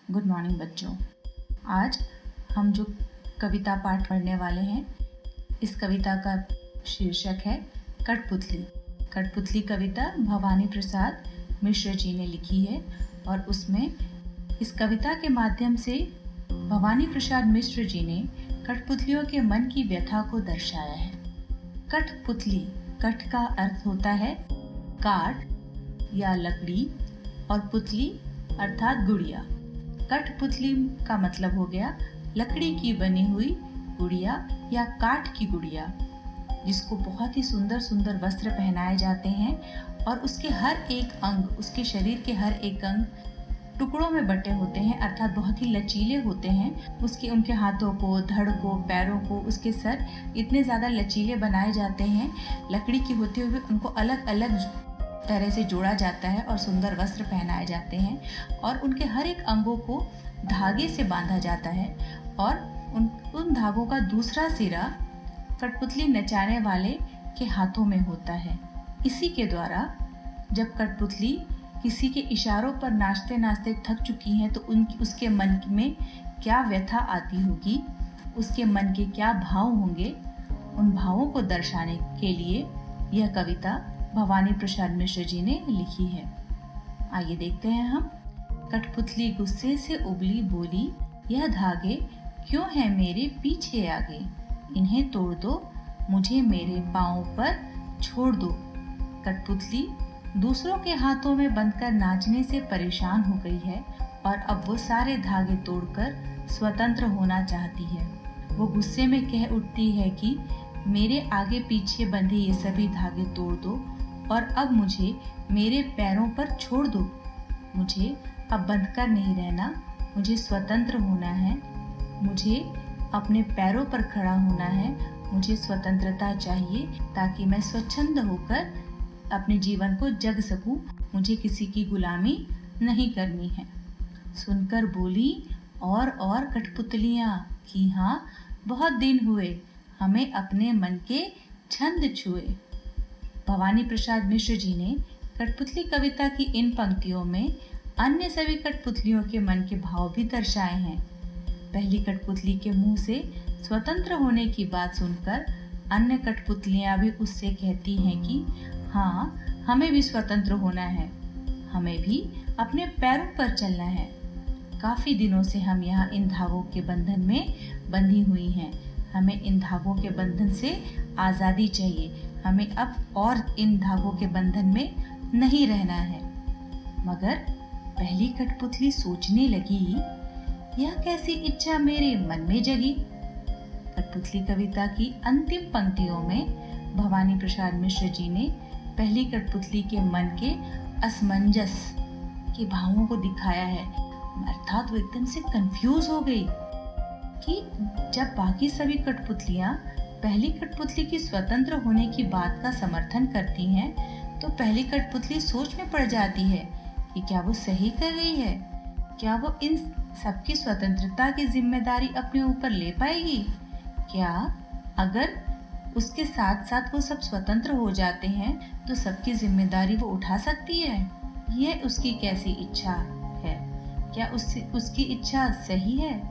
Good morning बच्चों। आज हम जो कविता पाठ पढ़ने वाले हैं, इस कविता का शीर्षक है कठपुतली। कठपुतली कविता भवानी प्रसाद मिश्र जी ने लिखी है और उसमें इस कविता के माध्यम से भवानी प्रसाद मिश्र जी ने कठपुतलियों के मन की व्यथा को दर्शाया है। कठपुतली, कठ का अर्थ होता है काठ या लकड़ी और पुतली अर्थात गुड़िया। कठपुतली का मतलब हो गया लकड़ी की बनी हुई गुड़िया या काठ की गुड़िया, जिसको बहुत ही सुंदर सुंदर वस्त्र पहनाए जाते हैं और उसके हर एक अंग, उसके शरीर के हर एक अंग टुकड़ों में बटे होते हैं, अर्थात बहुत ही लचीले होते हैं। उनके हाथों को, धड़ को, पैरों को, उसके सर इतने ज़्यादा लचीले बनाए जाते हैं, लकड़ी की होते हुए उनको अलग अलग तरह से जोड़ा जाता है और सुंदर वस्त्र पहनाए जाते हैं और उनके हर एक अंगों को धागे से बांधा जाता है और उन धागों का दूसरा सिरा कठपुतली नचाने वाले के हाथों में होता है। इसी के द्वारा जब कठपुतली किसी के इशारों पर नाचते नाचते थक चुकी हैं तो उसके मन में क्या व्यथा आती होगी, उसके मन के क्या भाव होंगे, उन भावों को दर्शाने के लिए यह कविता भवानी प्रसाद मिश्र जी ने लिखी है। आइए देखते हैं हम। कठपुतली गुस्से से उबली बोली, यह धागे क्यों हैं मेरे पीछे आगे, इन्हें तोड़ दो, मुझे मेरे पाँव पर छोड़ दो। कठपुतली दूसरों के हाथों में बंधकर नाचने से परेशान हो गई है और अब वो सारे धागे तोड़कर स्वतंत्र होना चाहती है। वो गुस्से में कह उठती है कि मेरे आगे पीछे बंधे ये सभी धागे तोड़ दो और अब मुझे मेरे पैरों पर छोड़ दो। मुझे अब बंधकर नहीं रहना, मुझे स्वतंत्र होना है, मुझे अपने पैरों पर खड़ा होना है, मुझे स्वतंत्रता चाहिए ताकि मैं स्वच्छंद होकर अपने जीवन को जग सकूं, मुझे किसी की गुलामी नहीं करनी है। सुनकर बोली और कठपुतलियाँ कि हाँ, बहुत दिन हुए हमें अपने मन के छंद छुए। भवानी प्रसाद मिश्र जी ने कठपुतली कविता की इन पंक्तियों में अन्य सभी कठपुतलियों के मन के भाव भी दर्शाए हैं। पहली कठपुतली के मुंह से स्वतंत्र होने की बात सुनकर अन्य कठपुतलियां भी उससे कहती हैं कि हाँ, हमें भी स्वतंत्र होना है, हमें भी अपने पैरों पर चलना है। काफी दिनों से हम यहाँ इन धागों के बंधन में बंधी हुई हैं, हमें इन धागों के बंधन से आज़ादी चाहिए, हमें अब और इन धागों के बंधन में नहीं रहना है। मगर पहली कठपुतली सोचने लगी, यह कैसी इच्छा मेरे मन में जगी। कठपुतली कविता की अंतिम पंक्तियों में भवानी प्रसाद मिश्र जी ने पहली कठपुतली के मन के असमंजस के भावों को दिखाया है, अर्थात वो एकदम से कंफ्यूज हो गई कि जब बाकी सभी कठपुतलियां पहली कठपुतली की स्वतंत्र होने की बात का समर्थन करती हैं, तो पहली कठपुतली सोच में पड़ जाती है कि क्या वो सही कर रही है, क्या वो इन सबकी स्वतंत्रता की जिम्मेदारी अपने ऊपर ले पाएगी, क्या अगर उसके साथ साथ वो सब स्वतंत्र हो जाते हैं तो सबकी जिम्मेदारी वो उठा सकती है। यह उसकी कैसी इच्छा है, क्या उसकी इच्छा सही है,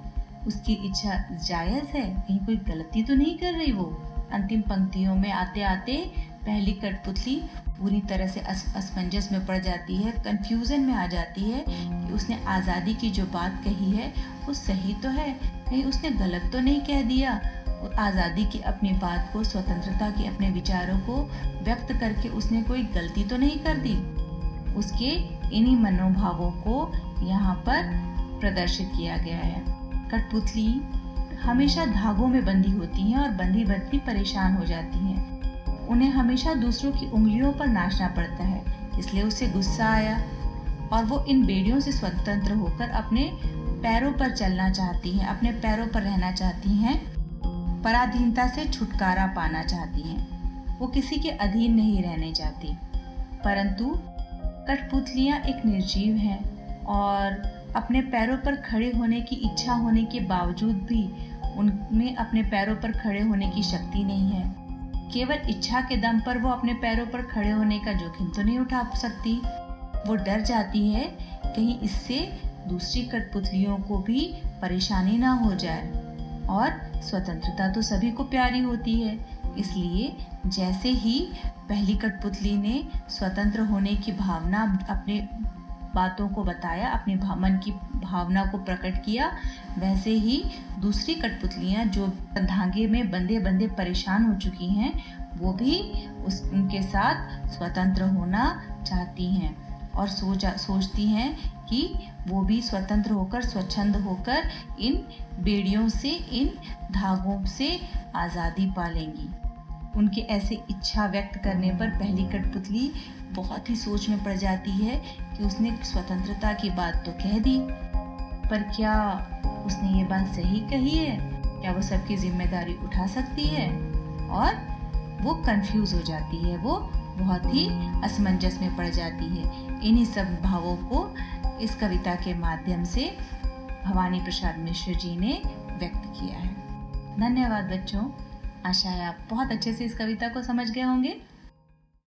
उसकी इच्छा जायज है, कहीं कोई गलती तो नहीं कर रही वो। अंतिम पंक्तियों में आते आते पहली कठपुतली पूरी तरह से असमंजस में पड़ जाती है, कंफ्यूजन में आ जाती है कि उसने आज़ादी की जो बात कही है वो सही तो है, कहीं उसने गलत तो नहीं कह दिया। आज़ादी की अपनी बात को, स्वतंत्रता के अपने विचारों को व्यक्त करके उसने कोई गलती तो नहीं कर दी। उसके इन्हीं मनोभावों को यहाँ पर प्रदर्शित किया गया है। कठपुतली हमेशा धागों में बंधी होती हैं और बंधी बंधी परेशान हो जाती हैं। उन्हें हमेशा दूसरों की उंगलियों पर नाचना पड़ता है, इसलिए उसे गुस्सा आया और वो इन बेड़ियों से स्वतंत्र होकर अपने पैरों पर चलना चाहती हैं, अपने पैरों पर रहना चाहती हैं, पराधीनता से छुटकारा पाना चाहती हैं। वो किसी के अधीन नहीं रहने चाहती। परंतु कठपुतलियाँ एक निर्जीव हैं और अपने पैरों पर खड़े होने की इच्छा होने के बावजूद भी उनमें अपने पैरों पर खड़े होने की शक्ति नहीं है। केवल इच्छा के दम पर वो अपने पैरों पर खड़े होने का जोखिम तो नहीं उठा सकती। वो डर जाती है कहीं इससे दूसरी कठपुतलियों को भी परेशानी ना हो जाए। और स्वतंत्रता तो सभी को प्यारी होती है, इसलिए जैसे ही पहली कठपुतली ने स्वतंत्र होने की भावना, अपने बातों को बताया, अपने मन की भावना को प्रकट किया, वैसे ही दूसरी कठपुतलियाँ जो धागे में बंधे बंधे परेशान हो चुकी हैं, वो भी उनके साथ स्वतंत्र होना चाहती हैं और सोचती हैं कि वो भी स्वतंत्र होकर, स्वच्छंद होकर इन बेड़ियों से, इन धागों से आज़ादी पालेंगी। उनके ऐसे इच्छा व्यक्त करने पर पहली कठपुतली बहुत ही सोच में पड़ जाती है कि उसने स्वतंत्रता की बात तो कह दी, पर क्या उसने ये बात सही कही है? क्या वो सबकी जिम्मेदारी उठा सकती है? और वो कंफ्यूज हो जाती है, वो बहुत ही असमंजस में पड़ जाती है। इन्हीं सब भावों को इस कविता के माध्यम से भवानी प्रसाद मिश्र जी ने व्यक्त किया है। धन्यवाद बच्चों। आशा है आप बहुत अच्छे से इस कविता को समझ गए होंगे।